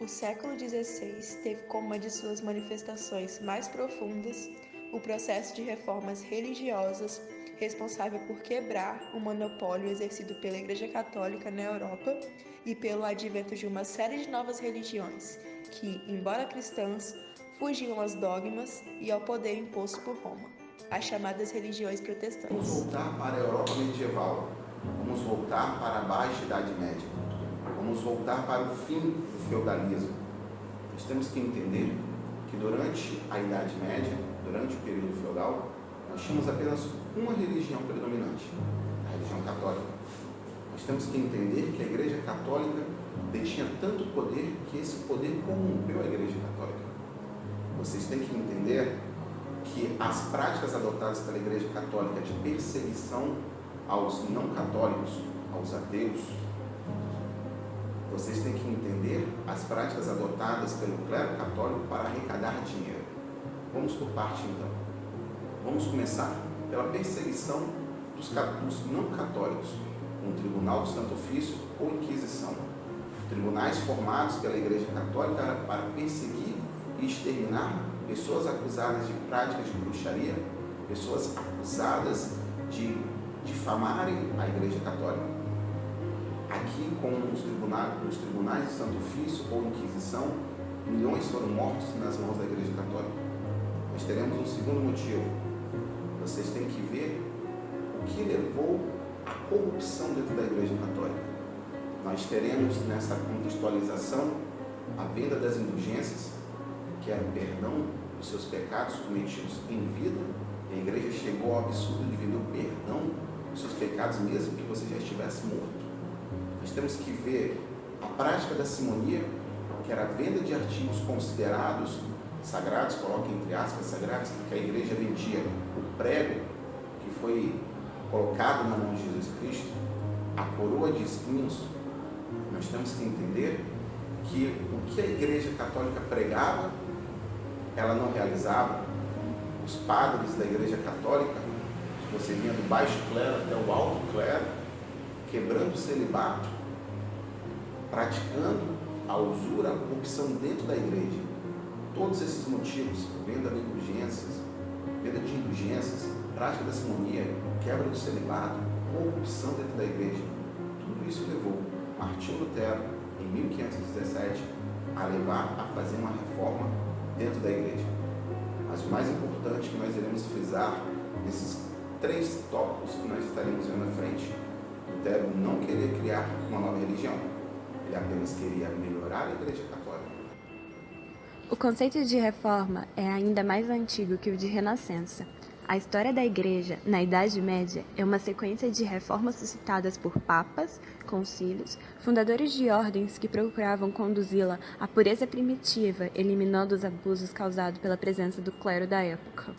O século XVI teve como uma de suas manifestações mais profundas o processo de reformas religiosas responsável por quebrar o monopólio exercido pela Igreja Católica na Europa e pelo advento de uma série de novas religiões que, embora cristãs, fugiam aos dogmas e ao poder imposto por Roma, as chamadas religiões protestantes. Vamos voltar para a Europa medieval, vamos voltar para a Baixa Idade Média, vamos voltar para o fim do feudalismo. Nós temos que entender que durante a Idade Média, durante o período feudal, nós tínhamos apenas uma religião predominante, a religião católica. Nós temos que entender que a Igreja Católica detinha tanto poder que esse poder corrompeu a Igreja Católica. Vocês têm que entender que as práticas adotadas pela Igreja Católica de perseguição aos não católicos, aos ateus, vocês têm que entender as práticas adotadas pelo clero católico para arrecadar dinheiro. Vamos por parte então. Vamos começar pela perseguição dos não católicos, com o Tribunal do Santo Ofício ou Inquisição. Tribunais formados pela Igreja Católica para perseguir e exterminar pessoas acusadas de práticas de bruxaria, pessoas acusadas de difamarem a Igreja Católica. Aqui, com os tribunais de Santo Ofício ou Inquisição, milhões foram mortos nas mãos da Igreja Católica. Nós teremos um segundo motivo. Vocês têm que ver o que levou à corrupção dentro da Igreja Católica. Nós teremos nessa contextualização a venda das indulgências, que era o perdão dos seus pecados cometidos em vida. A Igreja chegou ao absurdo de vender o perdão dos seus pecados, mesmo que você já estivesse morto. Nós temos que ver a prática da simonia, que era a venda de artigos considerados sagrados, coloque entre aspas sagrados, que a Igreja vendia o prego, que foi colocado na mão de Jesus Cristo, a coroa de espinhos. Nós temos que entender que o que a Igreja Católica pregava, ela não realizava. Os padres da Igreja Católica, você vinha do baixo clero até o alto clero, quebrando o celibato, praticando a usura, a corrupção dentro da igreja. Todos esses motivos, venda de indulgências, prática da simonia, quebra do celibato, corrupção dentro da igreja, tudo isso levou Martinho Lutero, em 1517, a levar a fazer uma reforma dentro da igreja. Mas o mais importante que nós iremos frisar nesses 3 tópicos que nós estaremos vendo à frente: Lutero não queria criar uma nova religião, ele apenas queria melhorar a Igreja Católica. O conceito de reforma é ainda mais antigo que o de renascença. A história da Igreja, na Idade Média, é uma sequência de reformas suscitadas por papas, concílios, fundadores de ordens que procuravam conduzi-la à pureza primitiva, eliminando os abusos causados pela presença do clero da época.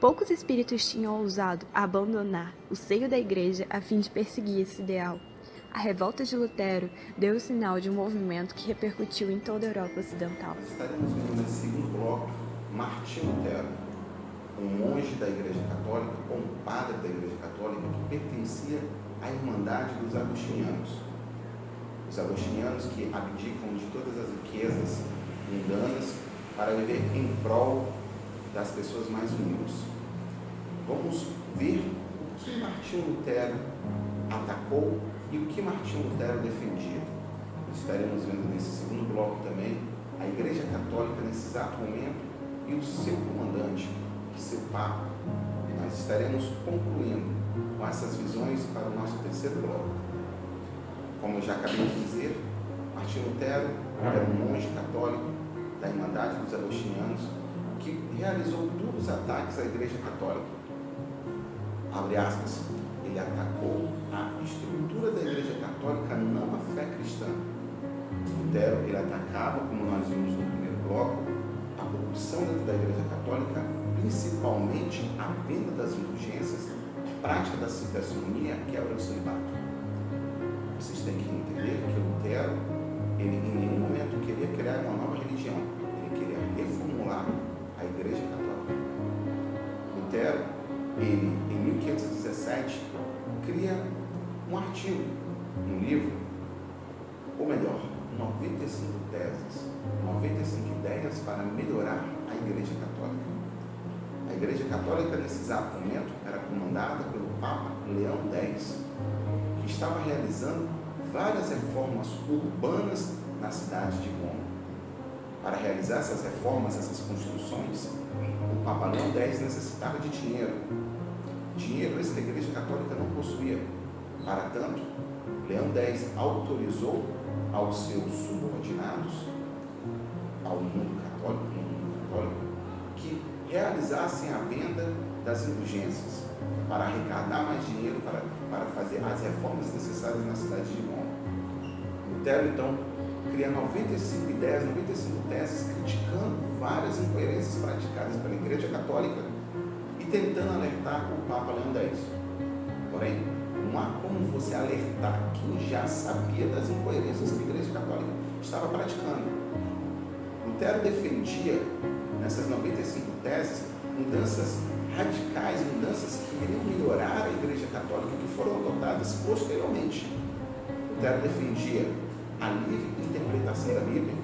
Poucos espíritos tinham ousado abandonar o seio da Igreja a fim de perseguir esse ideal. A revolta de Lutero deu o sinal de um movimento que repercutiu em toda a Europa Ocidental. Estaremos vendo nesse segundo bloco Martinho Lutero, um monge da Igreja Católica, ou um padre da Igreja Católica que pertencia à Irmandade dos Agostinianos. Os agostinianos que abdicam de todas as riquezas mundanas para viver em prol das pessoas mais humildes. Vamos ver o que Martinho Lutero atacou e o que Martinho Lutero defendia. Estaremos vendo nesse segundo bloco também a Igreja Católica nesse exato momento e o seu comandante, o seu Papa. E nós estaremos concluindo com essas visões para o nosso terceiro bloco. Como eu já acabei de dizer, Martinho Lutero era um monge católico da Irmandade dos Agostinianos que realizou duros ataques à Igreja Católica. Abre aspas, ele atacou a estrutura da Igreja Católica, não a fé cristã. Lutero, ele atacava, como nós vimos no primeiro bloco, a corrupção dentro da Igreja Católica, principalmente a venda das indulgências, a prática da simonia, a quebra do celibato. Vocês têm que entender que Lutero, ele em nenhum momento queria criar uma nova religião, ele queria reformular a Igreja Católica. Lutero, ele em 1517 cria um artigo, um livro, ou melhor, 95 teses, Igreja Católica, nesse exato momento, era comandada pelo Papa Leão X, que estava realizando várias reformas urbanas na cidade de Roma. Para realizar essas reformas, essas construções, o Papa Leão X necessitava de dinheiro. Dinheiro esse que a Igreja Católica não possuía. Para tanto, Leão X autorizou aos seus subordinados, ao mundo católico, que realizassem a venda das indulgências para arrecadar mais dinheiro para fazer as reformas necessárias na cidade de Roma. Lutero, então, cria 95 teses criticando várias incoerências praticadas pela Igreja Católica e tentando alertar o Papa Leão X. Porém, não há como você alertar quem já sabia das incoerências que a Igreja Católica estava praticando. Lutero defendia, nessas 95 teses, mudanças radicais, mudanças que iriam melhorar a Igreja Católica, que foram adotadas posteriormente. Lutero defendia a livre interpretação da Bíblia,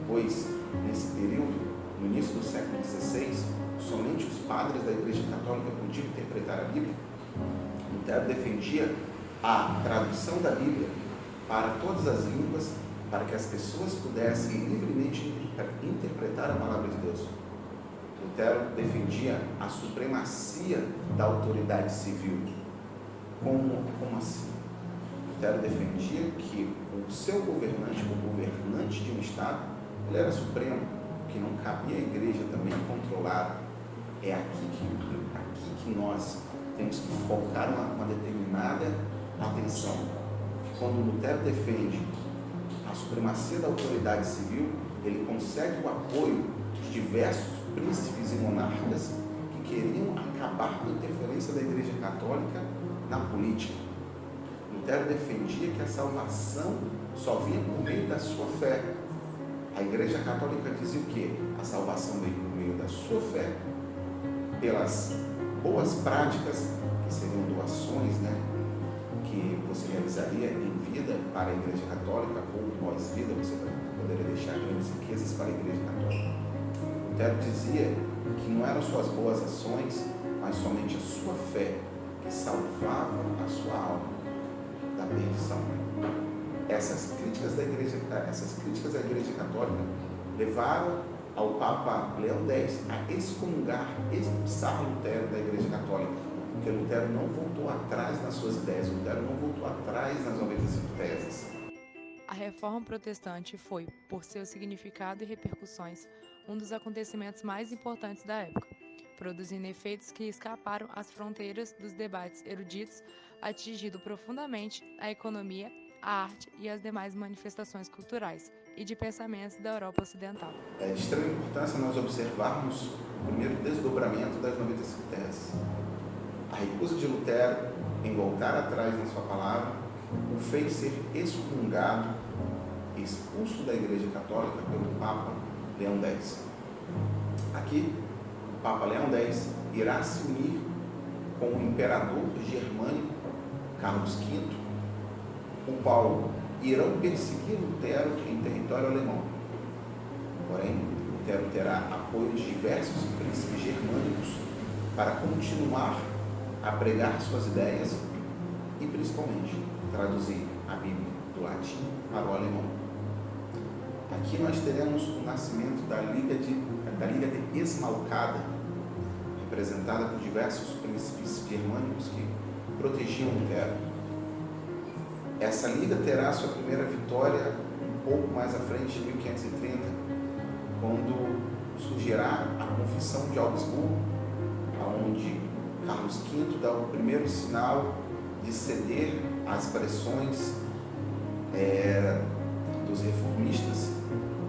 pois, nesse período, no início do século XVI, somente os padres da Igreja Católica podiam interpretar a Bíblia. Lutero defendia a tradução da Bíblia para todas as línguas, para que as pessoas pudessem livremente interpretar a palavra de Deus. Lutero defendia a supremacia da autoridade civil. Como assim? Lutero defendia que o seu governante, o governante de um Estado, ele era supremo, que não cabia à igreja também controlar. É aqui que nós temos que focar uma determinada atenção. Quando Lutero defende a supremacia da autoridade civil, ele consegue o apoio de diversos príncipes e monarcas que queriam acabar com a interferência da Igreja Católica na política. Lutero defendia que a salvação só vinha por meio da sua fé. A Igreja Católica dizia o quê? A salvação veio por meio da sua fé, pelas boas práticas, que seriam doações, que você realizaria em vida para a Igreja Católica, ou pós-vida, você poderia deixar grandes riquezas para a Igreja Católica. Lutero dizia que não eram suas boas ações, mas somente a sua fé que salvava a sua alma da perdição. Essas críticas à Igreja Católica levaram ao Papa Leão X a excomungar, expulsar Lutero da Igreja Católica, porque Lutero não voltou atrás nas suas ideias, Lutero não voltou atrás nas 95 teses. A Reforma Protestante foi, por seu significado e repercussões, um dos acontecimentos mais importantes da época, produzindo efeitos que escaparam às fronteiras dos debates eruditos, atingindo profundamente a economia, a arte e as demais manifestações culturais e de pensamentos da Europa Ocidental. É de extrema importância nós observarmos o primeiro desdobramento das 95 teses. A recusa de Lutero em voltar atrás na sua palavra o fez ser excomungado, expulso da Igreja Católica pelo Papa Leão X. Aqui, o Papa Leão X irá se unir com o imperador germânico Carlos V, o qual irão perseguir Lutero em território alemão. Porém, Lutero terá apoio de diversos príncipes germânicos para continuar a pregar suas ideias e, principalmente, traduzir a Bíblia do latim para o alemão. Aqui nós teremos o nascimento da Liga de Esmalcada, representada por diversos príncipes germânicos que protegiam Lutero. Essa liga terá sua primeira vitória um pouco mais à frente, em 1530, quando surgirá a Confissão de Augsburgo, onde Carlos V dá o primeiro sinal de ceder às pressões dos reformistas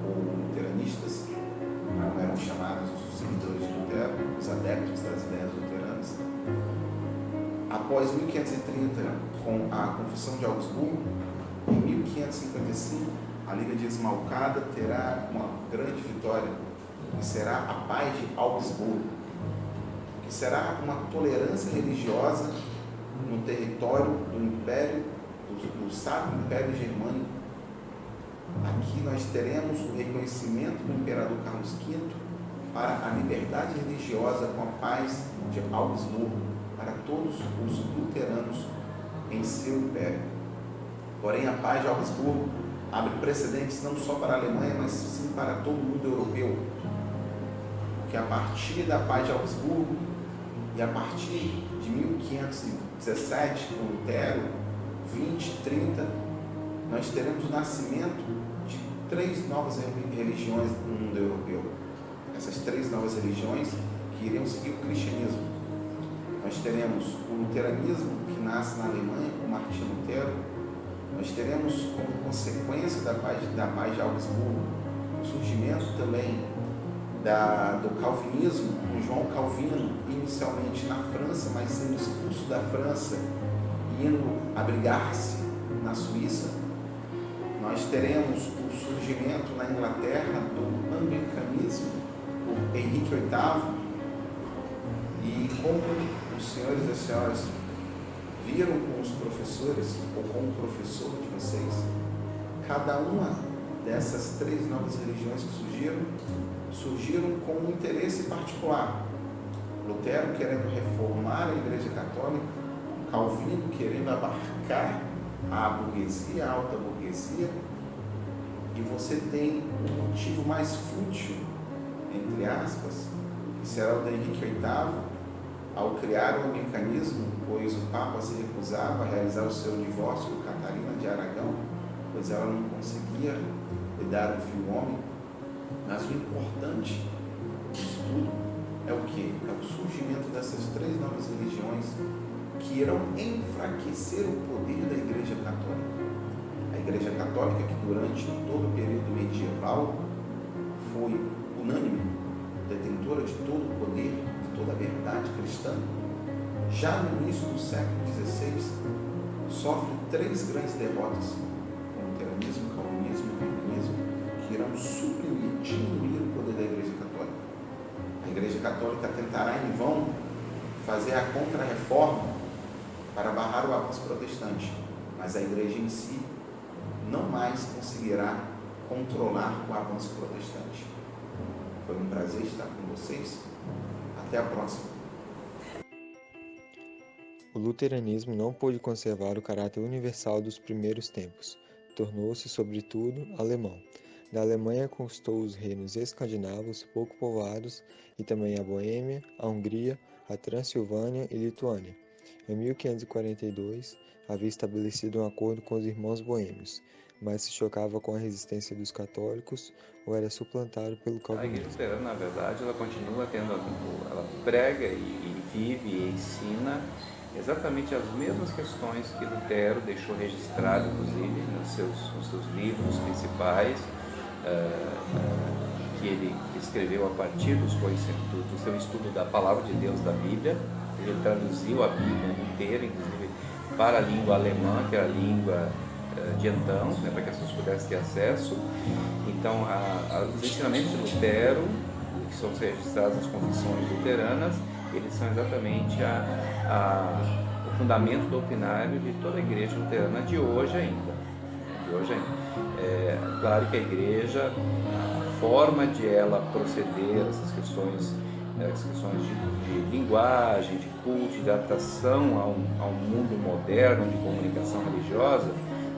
ou luteranistas, como eram chamados os seguidores de Lutero, os adeptos das ideias luteranas. Após 1530, com a Confissão de Augsburgo, em 1555, a Liga de Esmalcada terá uma grande vitória, que será a Paz de Augsburgo, que será uma tolerância religiosa no território do Império, do Sacro Império Germânico. Aqui nós teremos o reconhecimento do imperador Carlos V para a liberdade religiosa com a paz de Augsburgo para todos os luteranos em seu império. Porém, a paz de Augsburgo abre precedentes não só para a Alemanha, mas sim para todo o mundo europeu. Porque a partir da paz de Augsburgo e a partir de 1517, com Lutero, 20, 30, nós teremos o nascimento de 3 novas religiões no mundo europeu. Essas 3 novas religiões que iriam seguir o cristianismo. Nós teremos o luteranismo, que nasce na Alemanha com Martinho Lutero. Nós teremos, como consequência da paz de Augsburgo, o surgimento também do calvinismo, com João Calvino, inicialmente na França, mas sendo expulso da França e indo abrigar-se na Suíça. Nós teremos o surgimento na Inglaterra do anglicanismo, por Henrique VIII, e como os senhores e as senhoras viram com os professores, ou com o professor de vocês, cada uma dessas 3 novas religiões que surgiram com um interesse particular. Lutero querendo reformar a Igreja Católica, Calvino querendo abarcar a burguesia, a alta burguesia, e você tem um motivo mais fútil, entre aspas, que será o de Henrique VIII, ao criar o anglicanismo, pois o Papa se recusava a realizar o seu divórcio com Catarina de Aragão, pois ela não conseguia lhe dar um filho homem. Mas o importante disso tudo é o quê? É o surgimento dessas 3 novas religiões que irão enfraquecer o poder da Igreja Católica. A Igreja Católica, que durante todo o período medieval foi unânime, detentora de todo o poder, de toda a verdade cristã, já no início do século XVI, sofre 3 grandes derrotas, com o luteranismo, calvinismo e calvinismo, que irão suprimir, diminuir o poder da Igreja Católica. A Igreja Católica tentará em vão fazer a contra-reforma para barrar o avanço protestante, mas a Igreja em si não mais conseguirá controlar o avanço protestante. Foi um prazer estar com vocês. Até a próxima. O luteranismo não pôde conservar o caráter universal dos primeiros tempos. Tornou-se, sobretudo, alemão. Da Alemanha conquistou os reinos escandinavos pouco povoados e também a Boêmia, a Hungria, a Transilvânia e Lituânia. Em 1542, havia estabelecido um acordo com os irmãos boêmios, mas se chocava com a resistência dos católicos ou era suplantado pelo calvinismo. A Igreja Luterana, na verdade, ela continua tendo, ela prega e vive e ensina exatamente as mesmas questões que Lutero deixou registrado, inclusive, nos seus livros principais, que ele escreveu a partir do seu estudo da Palavra de Deus, da Bíblia. Ele traduziu a Bíblia inteira, inclusive para a língua alemã, que era a língua de então, para que as pessoas pudessem ter acesso. Então, os ensinamentos de Lutero, que são registrados nas confissões luteranas, eles são exatamente o fundamento doutrinário de toda a Igreja Luterana de hoje ainda. Claro que a Igreja, a forma de ela proceder, essas questões de linguagem, de culto, de adaptação ao mundo moderno de comunicação religiosa,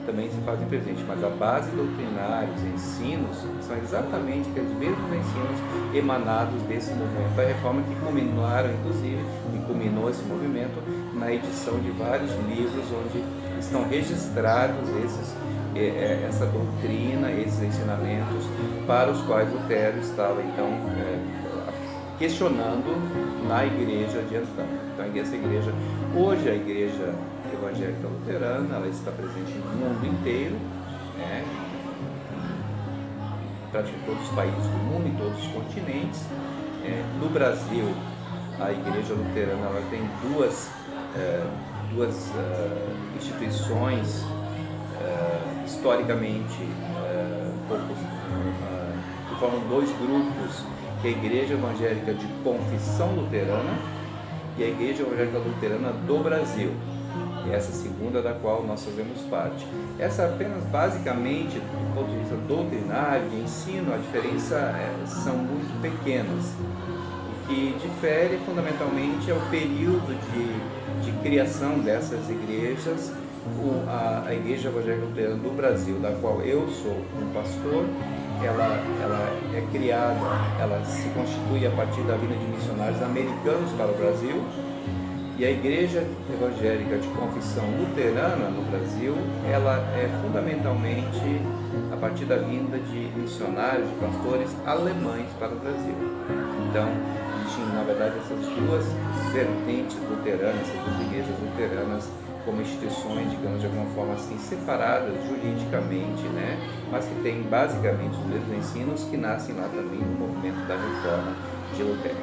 também se fazem presente, mas a base doutrinária, os ensinos, são exatamente aqueles mesmos ensinos emanados desse movimento da Reforma, que culminaram, inclusive, e culminou esse movimento na edição de vários livros onde estão registrados essa doutrina, esses ensinamentos, para os quais Lutero estava, então, questionando na igreja de então. Então, essa igreja, hoje a igreja evangélica luterana, ela está presente no mundo inteiro, em praticamente todos os países do mundo, em todos os continentes. No Brasil, a igreja luterana ela tem duas instituições historicamente que formam 2 grupos, que é a Igreja Evangélica de Confissão Luterana e a Igreja Evangélica Luterana do Brasil. e essa segunda da qual nós fazemos parte. Essa apenas basicamente, do ponto de vista doutrinário, de ensino, a diferença são muito pequenas. O que difere fundamentalmente é o período de criação dessas igrejas. A Igreja Evangélica Luterana do Brasil, da qual eu sou um pastor, ela é criada, ela se constitui a partir da vinda de missionários americanos para o Brasil, e a Igreja Evangélica de Confissão Luterana no Brasil, ela é fundamentalmente a partir da vinda de missionários, de pastores alemães para o Brasil. Então, existem, na verdade, essas duas vertentes luteranas, essas duas igrejas luteranas, como instituições, digamos, de alguma forma assim, separadas juridicamente, né? Mas que têm basicamente os mesmos ensinos, que nascem lá também no movimento da Reforma de Lutero.